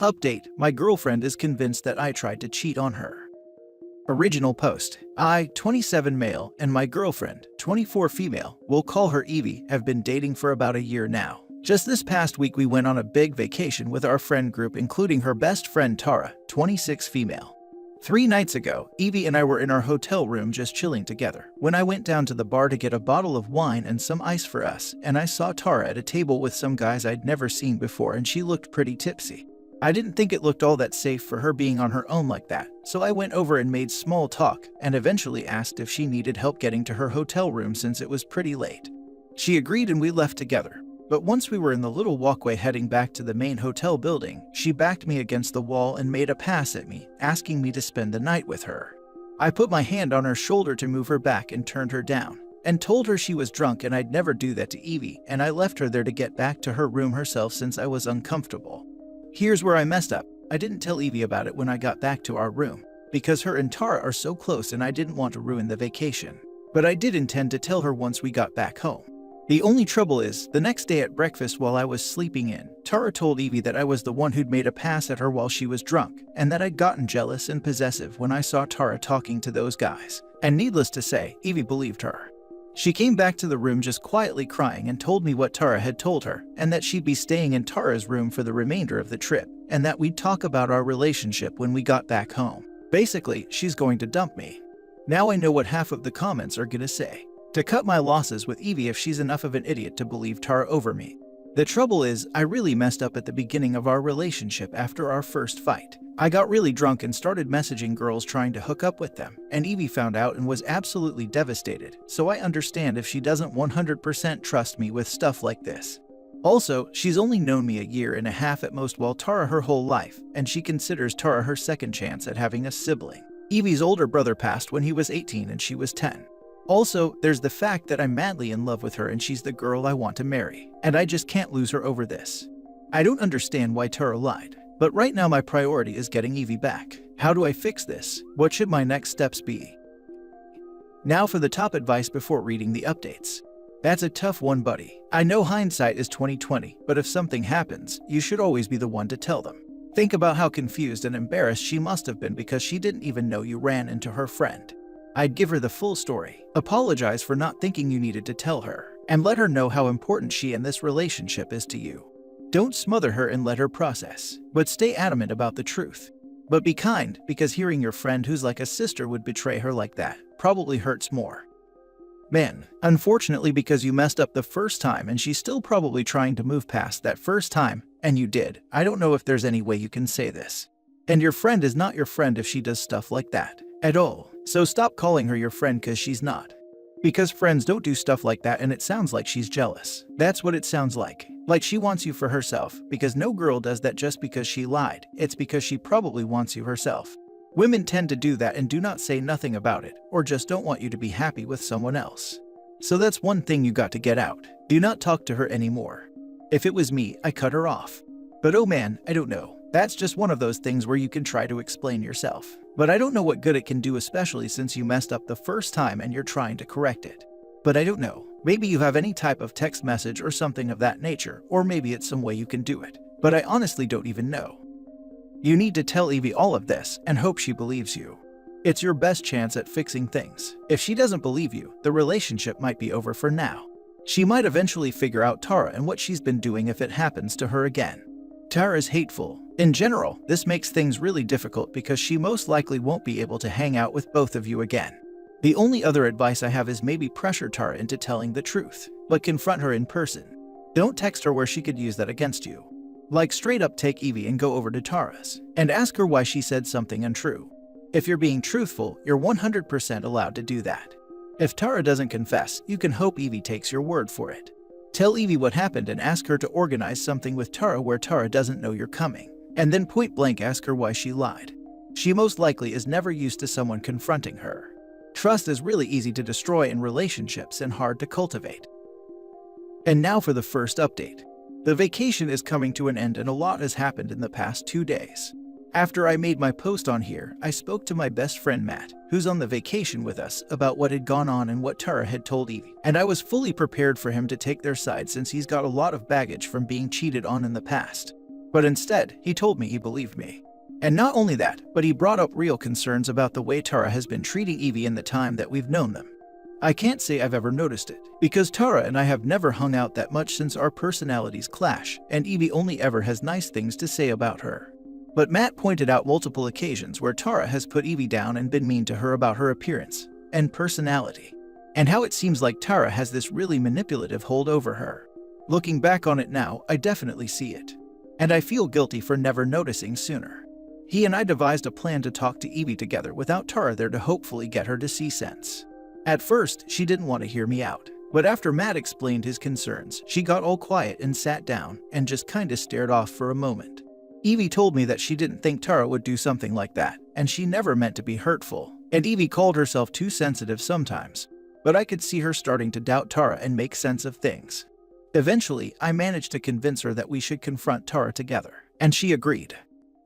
Update: my girlfriend is convinced that I tried to cheat on her. Original post: I, 27 male, and my girlfriend, 24 female, we'll call her Evie, have been dating for about a year now. Just this past week we went on a big vacation with our friend group including her best friend Tara, 26 female. 3 nights ago, Evie and I were in our hotel room just chilling together when I went down to the bar to get a bottle of wine and some ice for us, and I saw Tara at a table with some guys I'd never seen before and she looked pretty tipsy. I didn't think it looked all that safe for her being on her own like that, so I went over and made small talk and eventually asked if she needed help getting to her hotel room since it was pretty late. She agreed and we left together. But once we were in the little walkway heading back to the main hotel building, she backed me against the wall and made a pass at me, asking me to spend the night with her. I put my hand on her shoulder to move her back and turned her down, and told her she was drunk and I'd never do that to Evie, and I left her there to get back to her room herself since I was uncomfortable. Here's where I messed up. I didn't tell Evie about it when I got back to our room, because her and Tara are so close and I didn't want to ruin the vacation. But I did intend to tell her once we got back home. The only trouble is, the next day at breakfast while I was sleeping in, Tara told Evie that I was the one who'd made a pass at her while she was drunk, and that I'd gotten jealous and possessive when I saw Tara talking to those guys. And needless to say, Evie believed her. She came back to the room just quietly crying and told me what Tara had told her, and that she'd be staying in Tara's room for the remainder of the trip, and that we'd talk about our relationship when we got back home. Basically, she's going to dump me. Now I know what half of the comments are gonna say. To cut my losses with Evie if she's enough of an idiot to believe Tara over me. The trouble is, I really messed up at the beginning of our relationship after our first fight. I got really drunk and started messaging girls trying to hook up with them, and Evie found out and was absolutely devastated, so I understand if she doesn't 100% trust me with stuff like this. Also, she's only known me a year and a half at most while Tara her whole life, and she considers Tara her second chance at having a sibling. Evie's older brother passed when he was 18 and she was 10. Also, there's the fact that I'm madly in love with her and she's the girl I want to marry, and I just can't lose her over this. I don't understand why Tara lied, but right now my priority is getting Evie back. How do I fix this? What should my next steps be? Now for the top advice before reading the updates. That's a tough one, buddy. I know hindsight is 20/20, but if something happens, you should always be the one to tell them. Think about how confused and embarrassed she must have been because she didn't even know you ran into her friend. I'd give her the full story, apologize for not thinking you needed to tell her, and let her know how important she and this relationship is to you. Don't smother her and let her process, but stay adamant about the truth. But be kind, because hearing your friend who's like a sister would betray her like that probably hurts more. Man, unfortunately because you messed up the first time and she's still probably trying to move past that first time, and you did, I don't know if there's any way you can say this. And your friend is not your friend if she does stuff like that, at all. So stop calling her your friend cause she's not. Because friends don't do stuff like that and it sounds like she's jealous. That's what it sounds like. Like she wants you for herself, because no girl does that just because she lied. It's because she probably wants you herself. Women tend to do that and do not say nothing about it, or just don't want you to be happy with someone else. So that's one thing you got to get out. Do not talk to her anymore. If it was me, I cut her off. But oh man, I don't know. That's just one of those things where you can try to explain yourself. But I don't know what good it can do, especially since you messed up the first time and you're trying to correct it. But I don't know. Maybe you have any type of text message or something of that nature, or maybe it's some way you can do it. But I honestly don't even know. You need to tell Evie all of this and hope she believes you. It's your best chance at fixing things. If she doesn't believe you, the relationship might be over for now. She might eventually figure out Tara and what she's been doing if it happens to her again. Tara is hateful. In general, this makes things really difficult because she most likely won't be able to hang out with both of you again. The only other advice I have is maybe pressure Tara into telling the truth, but confront her in person. Don't text her where she could use that against you. Like straight up take Evie and go over to Tara's and ask her why she said something untrue. If you're being truthful, you're 100% allowed to do that. If Tara doesn't confess, you can hope Evie takes your word for it. Tell Evie what happened and ask her to organize something with Tara where Tara doesn't know you're coming. And then point blank ask her why she lied. She most likely is never used to someone confronting her. Trust is really easy to destroy in relationships and hard to cultivate. And now for the first update. The vacation is coming to an end and a lot has happened in the past 2 days. After I made my post on here, I spoke to my best friend Matt, who's on the vacation with us, about what had gone on and what Tara had told Evie. And I was fully prepared for him to take their side since he's got a lot of baggage from being cheated on in the past. But instead, he told me he believed me. And not only that, but he brought up real concerns about the way Tara has been treating Evie in the time that we've known them. I can't say I've ever noticed it, because Tara and I have never hung out that much since our personalities clash, and Evie only ever has nice things to say about her. But Matt pointed out multiple occasions where Tara has put Evie down and been mean to her about her appearance and personality, and how it seems like Tara has this really manipulative hold over her. Looking back on it now, I definitely see it. And I feel guilty for never noticing sooner. He and I devised a plan to talk to Evie together without Tara there to hopefully get her to see sense. At first, she didn't want to hear me out, but after Matt explained his concerns, she got all quiet and sat down and just kinda stared off for a moment. Evie told me that she didn't think Tara would do something like that, and she never meant to be hurtful, and Evie called herself too sensitive sometimes. But I could see her starting to doubt Tara and make sense of things. Eventually, I managed to convince her that we should confront Tara together, and she agreed.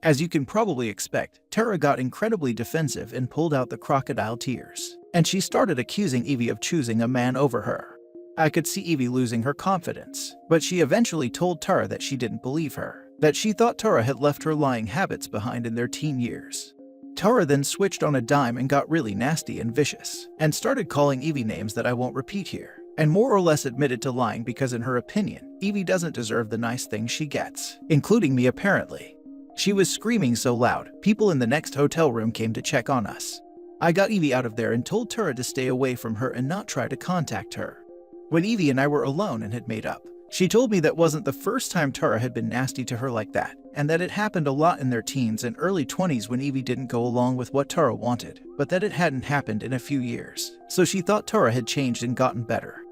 As you can probably expect, Tara got incredibly defensive and pulled out the crocodile tears, and she started accusing Evie of choosing a man over her. I could see Evie losing her confidence, but she eventually told Tara that she didn't believe her, that she thought Tara had left her lying habits behind in their teen years. Tara then switched on a dime and got really nasty and vicious, and started calling Evie names that I won't repeat here, and more or less admitted to lying because in her opinion, Evie doesn't deserve the nice things she gets, including me apparently. She was screaming so loud, people in the next hotel room came to check on us. I got Evie out of there and told Tara to stay away from her and not try to contact her. When Evie and I were alone and had made up, she told me that wasn't the first time Tara had been nasty to her like that, and that it happened a lot in their teens and early 20s when Evie didn't go along with what Tara wanted, but that it hadn't happened in a few years, so she thought Tara had changed and gotten better.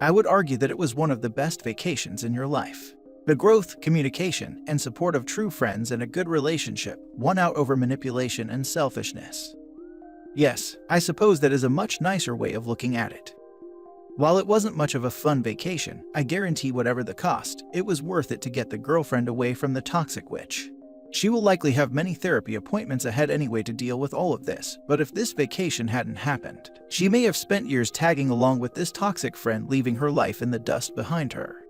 I would argue that it was one of the best vacations in your life. The growth, communication, and support of true friends and a good relationship won out over manipulation and selfishness. Yes, I suppose that is a much nicer way of looking at it. While it wasn't much of a fun vacation, I guarantee whatever the cost, it was worth it to get the girlfriend away from the toxic witch. She will likely have many therapy appointments ahead anyway to deal with all of this, but if this vacation hadn't happened, she may have spent years tagging along with this toxic friend, leaving her life in the dust behind her.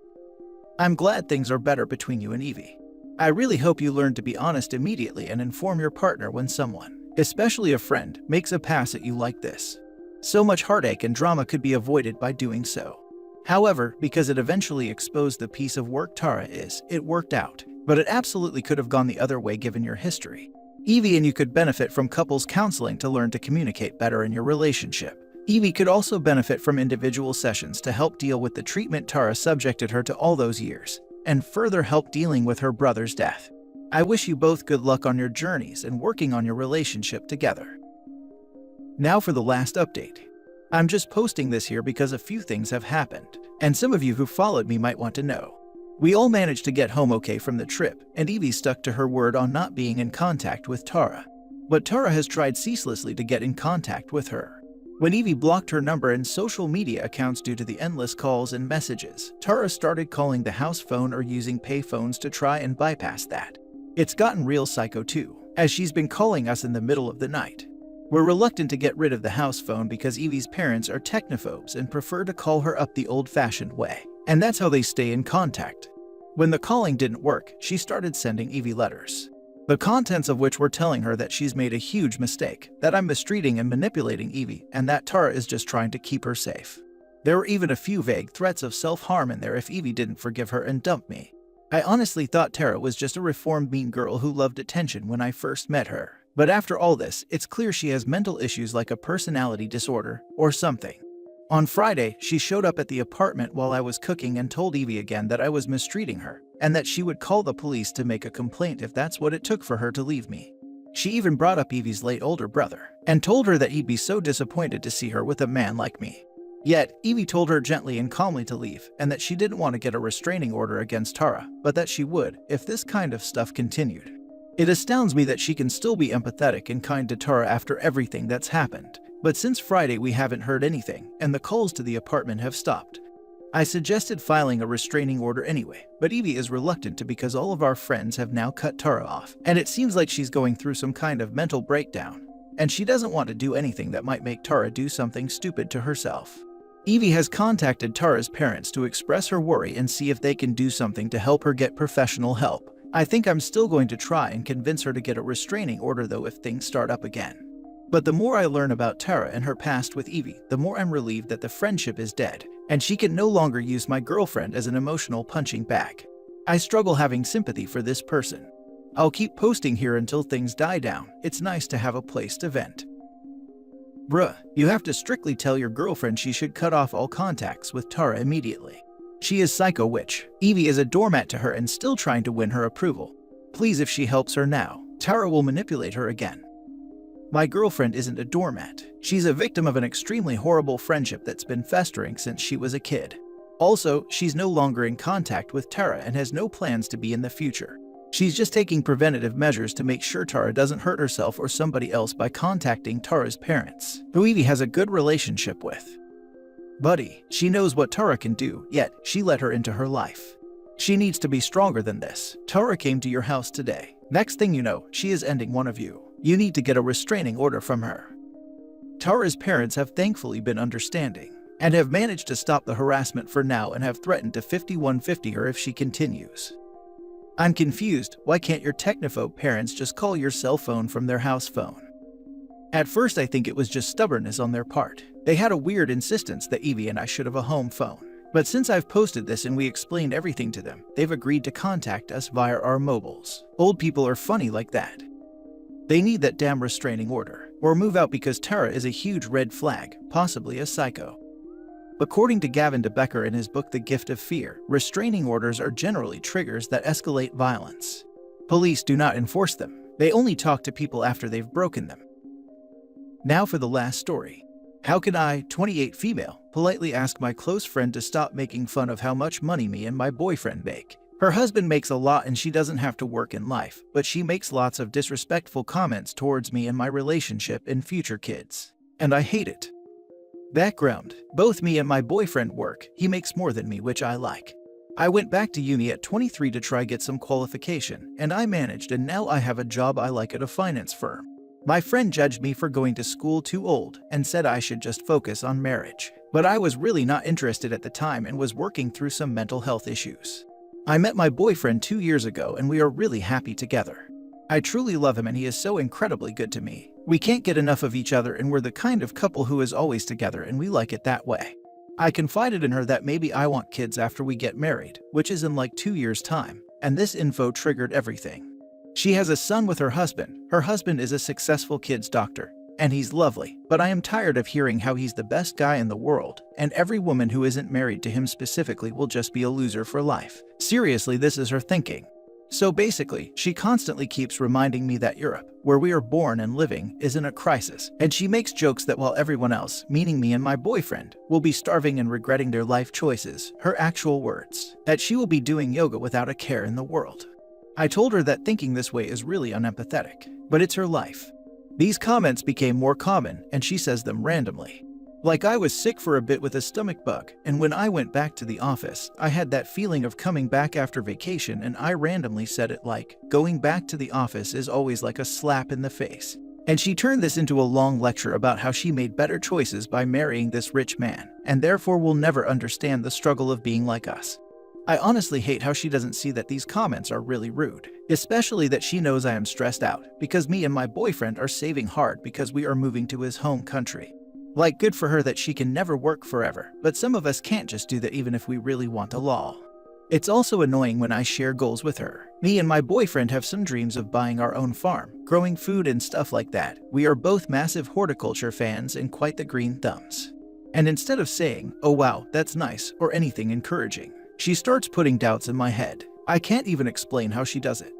I'm glad things are better between you and Evie. I really hope you learn to be honest immediately and inform your partner when someone, especially a friend, makes a pass at you like this. So much heartache and drama could be avoided by doing so. However, because it eventually exposed the piece of work Tara is, it worked out, but it absolutely could have gone the other way given your history. Evie and you could benefit from couples counseling to learn to communicate better in your relationship. Evie could also benefit from individual sessions to help deal with the treatment Tara subjected her to all those years, and further help dealing with her brother's death. I wish you both good luck on your journeys and working on your relationship together. Now for the last update. I'm just posting this here because a few things have happened, and some of you who followed me might want to know. We all managed to get home okay from the trip, and Evie stuck to her word on not being in contact with Tara. But Tara has tried ceaselessly to get in contact with her. When Evie blocked her number and social media accounts due to the endless calls and messages, Tara started calling the house phone or using pay phones to try and bypass that. It's gotten real psycho too, as she's been calling us in the middle of the night. We're reluctant to get rid of the house phone because Evie's parents are technophobes and prefer to call her up the old-fashioned way, and that's how they stay in contact. When the calling didn't work, she started sending Evie letters, the contents of which were telling her that she's made a huge mistake, that I'm mistreating and manipulating Evie, and that Tara is just trying to keep her safe. There were even a few vague threats of self-harm in there if Evie didn't forgive her and dump me. I honestly thought Tara was just a reformed mean girl who loved attention when I first met her. But after all this, it's clear she has mental issues like a personality disorder or something. On Friday, she showed up at the apartment while I was cooking and told Evie again that I was mistreating her, and that she would call the police to make a complaint if that's what it took for her to leave me. She even brought up Evie's late older brother, and told her that he'd be so disappointed to see her with a man like me. Yet, Evie told her gently and calmly to leave, and that she didn't want to get a restraining order against Tara, but that she would, if this kind of stuff continued. It astounds me that she can still be empathetic and kind to Tara after everything that's happened. But since Friday we haven't heard anything, and the calls to the apartment have stopped. I suggested filing a restraining order anyway, but Evie is reluctant to because all of our friends have now cut Tara off, and it seems like she's going through some kind of mental breakdown, and she doesn't want to do anything that might make Tara do something stupid to herself. Evie has contacted Tara's parents to express her worry and see if they can do something to help her get professional help. I think I'm still going to try and convince her to get a restraining order though if things start up again. But the more I learn about Tara and her past with Evie, the more I'm relieved that the friendship is dead, and she can no longer use my girlfriend as an emotional punching bag. I struggle having sympathy for this person. I'll keep posting here until things die down. It's nice to have a place to vent. Bruh, you have to strictly tell your girlfriend she should cut off all contacts with Tara immediately. She is psycho witch. Evie is a doormat to her and still trying to win her approval. Please, if she helps her now, Tara will manipulate her again. My girlfriend isn't a doormat. She's a victim of an extremely horrible friendship that's been festering since she was a kid. Also, she's no longer in contact with Tara and has no plans to be in the future. She's just taking preventative measures to make sure Tara doesn't hurt herself or somebody else by contacting Tara's parents, who Evie has a good relationship with. Buddy, she knows what Tara can do, yet she let her into her life. She needs to be stronger than this. Tara came to your house today. Next thing you know, she is ending one of you. You need to get a restraining order from her. Tara's parents have thankfully been understanding and have managed to stop the harassment for now and have threatened to 5150 her if she continues. I'm confused. Why can't your technophobe parents just call your cell phone from their house phone? At first I think it was just stubbornness on their part. They had a weird insistence that Evie and I should have a home phone. But since I've posted this and we explained everything to them, they've agreed to contact us via our mobiles. Old people are funny like that. They need that damn restraining order, or move out because Tara is a huge red flag, possibly a psycho. According to Gavin de Becker in his book The Gift of Fear, restraining orders are generally triggers that escalate violence. Police do not enforce them. They only talk to people after they've broken them. Now for the last story. How can I, 28 female, politely ask my close friend to stop making fun of how much money me and my boyfriend make? Her husband makes a lot and she doesn't have to work in life, but she makes lots of disrespectful comments towards me and my relationship and future kids. And I hate it. Background: both me and my boyfriend work. He makes more than me, which I like. I went back to uni at 23 to try get some qualification, and I managed, and now I have a job I like at a finance firm. My friend judged me for going to school too old and said I should just focus on marriage. But I was really not interested at the time and was working through some mental health issues. I met my boyfriend 2 years ago and we are really happy together. I truly love him and he is so incredibly good to me. We can't get enough of each other and we're the kind of couple who is always together and we like it that way. I confided in her that maybe I want kids after we get married, which is in like 2 years' time, and this info triggered everything. She has a son with her husband. Her husband is a successful kids doctor, and he's lovely, but I am tired of hearing how he's the best guy in the world, and every woman who isn't married to him specifically will just be a loser for life. Seriously, this is her thinking. So basically, she constantly keeps reminding me that Europe, where we are born and living, is in a crisis, and she makes jokes that while everyone else, meaning me and my boyfriend, will be starving and regretting their life choices, her actual words, that she will be doing yoga without a care in the world. I told her that thinking this way is really unempathetic, but it's her life. These comments became more common, and she says them randomly. Like I was sick for a bit with a stomach bug, and when I went back to the office, I had that feeling of coming back after vacation, and I randomly said it like, going back to the office is always like a slap in the face. And she turned this into a long lecture about how she made better choices by marrying this rich man, and therefore will never understand the struggle of being like us. I honestly hate how she doesn't see that these comments are really rude, especially that she knows I am stressed out because me and my boyfriend are saving hard because we are moving to his home country. Like, good for her that she can never work forever, but some of us can't just do that even if we really want to lol. It's also annoying when I share goals with her. Me and my boyfriend have some dreams of buying our own farm, growing food and stuff like that. We are both massive horticulture fans and quite the green thumbs. And instead of saying, "Oh wow, that's nice," or anything encouraging, she starts putting doubts in my head. I can't even explain how she does it.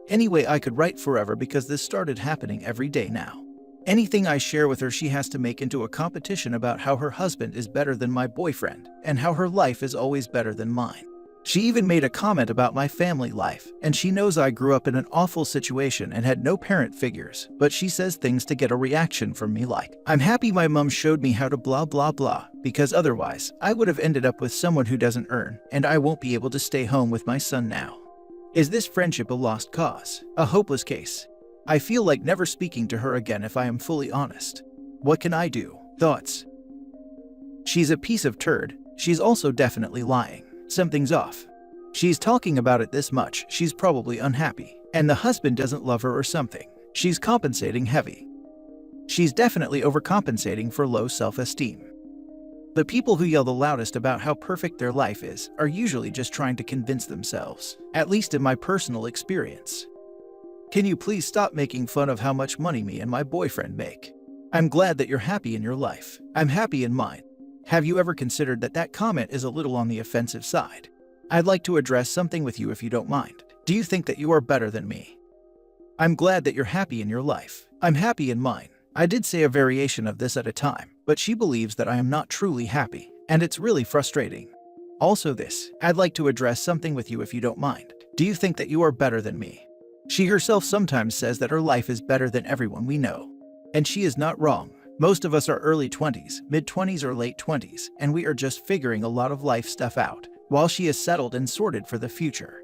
Anyway, I could write forever because this started happening every day now. Anything I share with her, she has to make into a competition about how her husband is better than my boyfriend and how her life is always better than mine. She even made a comment about my family life, and she knows I grew up in an awful situation and had no parent figures, but she says things to get a reaction from me like, "I'm happy my mom showed me how to blah blah blah, because otherwise, I would have ended up with someone who doesn't earn, and I won't be able to stay home with my son now." Is this friendship a lost cause? A hopeless case? I feel like never speaking to her again if I am fully honest. What can I do? Thoughts? She's a piece of turd. She's also definitely lying. Something's off. She's talking about it this much, she's probably unhappy. And the husband doesn't love her or something. She's compensating heavy. She's definitely overcompensating for low self-esteem. The people who yell the loudest about how perfect their life is are usually just trying to convince themselves, at least in my personal experience. Can you please stop making fun of how much money me and my boyfriend make? I'm glad that you're happy in your life. I'm happy in mine. Have you ever considered that that comment is a little on the offensive side? I'd like to address something with you if you don't mind. Do you think that you are better than me? I'm glad that you're happy in your life. I'm happy in mine. I did say a variation of this at a time, but she believes that I am not truly happy, and it's really frustrating. Also this, I'd like to address something with you if you don't mind. Do you think that you are better than me? She herself sometimes says that her life is better than everyone we know. And she is not wrong. Most of us are early 20s, mid-20s or late 20s, and we are just figuring a lot of life stuff out, while she is settled and sorted for the future.